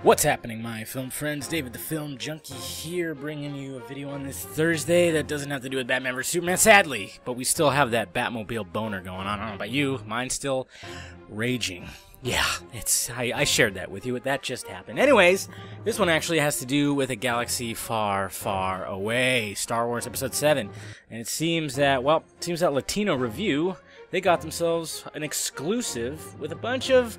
What's happening, my film friends? David the Film Junkie here, bringing you a video on this Thursday that doesn't have to do with Batman vs Superman, sadly, but we still have that Batmobile boner going on. I don't know about you, mine's still raging. Yeah, I shared that with you. That just happened. Anyways, this one actually has to do with a galaxy far, far away. Star Wars Episode 7. And it seems that, Latino Review, they got themselves an exclusive with a bunch of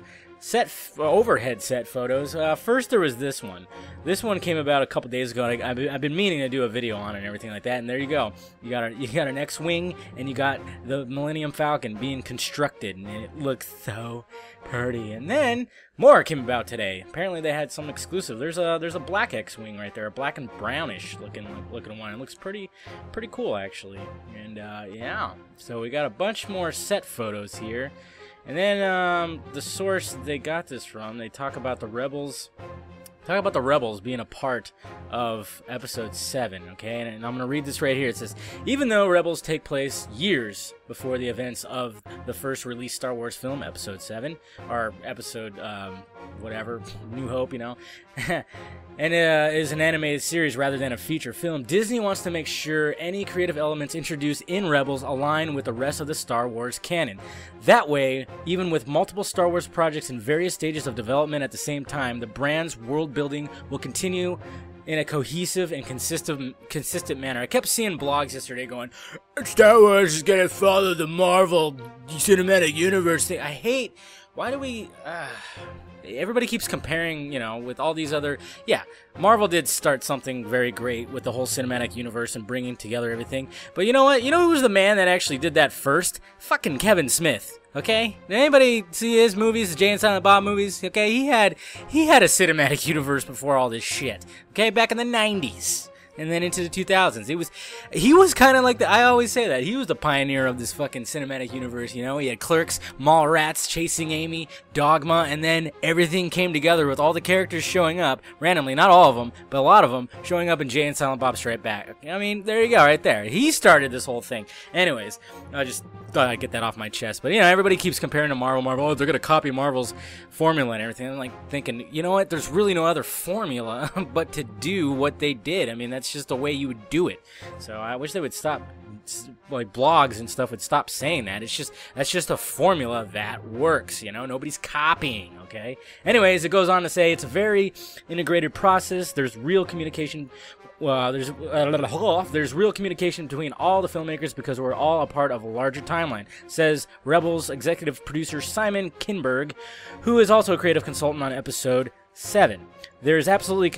overhead set photos. First there was this one. This one came about a couple days ago. I've been meaning to do a video on it and everything like that. And there you go. You got an X-wing and you got the Millennium Falcon being constructed, and it looks so pretty. And then more came about today. Apparently they had some exclusive. There's a black X-wing right there, a black and brownish looking one. It looks pretty cool actually. And yeah, so we got a bunch more set photos here. And then the source they got this from, they talk about the Rebels being a part of Episode 7, okay? And I'm going to read this right here. It says, even though Rebels take place years before the events of the first released Star Wars film, Episode 7, or Episode, whatever, New Hope, you know, and is an animated series rather than a feature film, Disney wants to make sure any creative elements introduced in Rebels align with the rest of the Star Wars canon. That way, even with multiple Star Wars projects in various stages of development at the same time, the brand's world building will continue in a cohesive and consistent manner. I kept seeing blogs yesterday going, Star Wars is going to follow the Marvel Cinematic Universe thing. I hate, why do we, everybody keeps comparing, you know, with all these other, yeah, Marvel did start something very great with the whole cinematic universe and bringing together everything. But you know what? You know who was the man that actually did that first? Fucking Kevin Smith. Okay? Did anybody see his movies, the Jay and Silent Bob movies? Okay, he had a cinematic universe before all this shit. Okay, back in the 90s. And then into the 2000s. He was kind of like I always say that. He was the pioneer of this fucking cinematic universe, you know? He had Clerks, Mallrats, Chasing Amy, Dogma, and then everything came together with all the characters showing up, randomly, not all of them, but a lot of them, showing up in Jay and Silent Bob Strike Back. I mean, there you go, right there. He started this whole thing. Anyways, I just thought I'd get that off my chest. But, you know, everybody keeps comparing to Marvel. Oh, they're going to copy Marvel's formula and everything. I'm like thinking, you know what? There's really no other formula but to do what they did. I mean, that's just the way you would do it. So I wish they would stop, like blogs and stuff would stop saying that. That's just a formula that works, you know. Nobody's copying, okay? Anyways, it goes on to say it's a very integrated process. There's real communication. There's real communication between all the filmmakers because we're all a part of a larger timeline, says Rebels executive producer Simon Kinberg, who is also a creative consultant on Episode 7. There is absolutely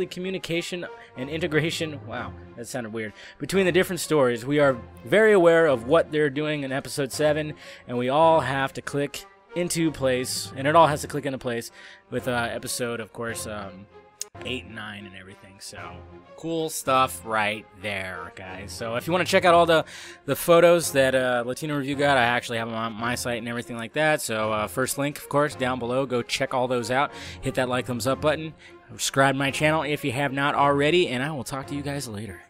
communication and integration. Wow, that sounded weird. Between the different stories, we are very aware of what they're doing in Episode 7, and we all have to click into place, and it all has to click into place with episode, of course, 8 and 9 and everything. So cool stuff right there, guys. So if you want to check out all the photos that Latino Review got, I actually have them on my site and everything like that. So first link, of course, down below. Go check all those out. Hit that like, thumbs up button. Subscribe to my channel if you have not already, and I will talk to you guys later.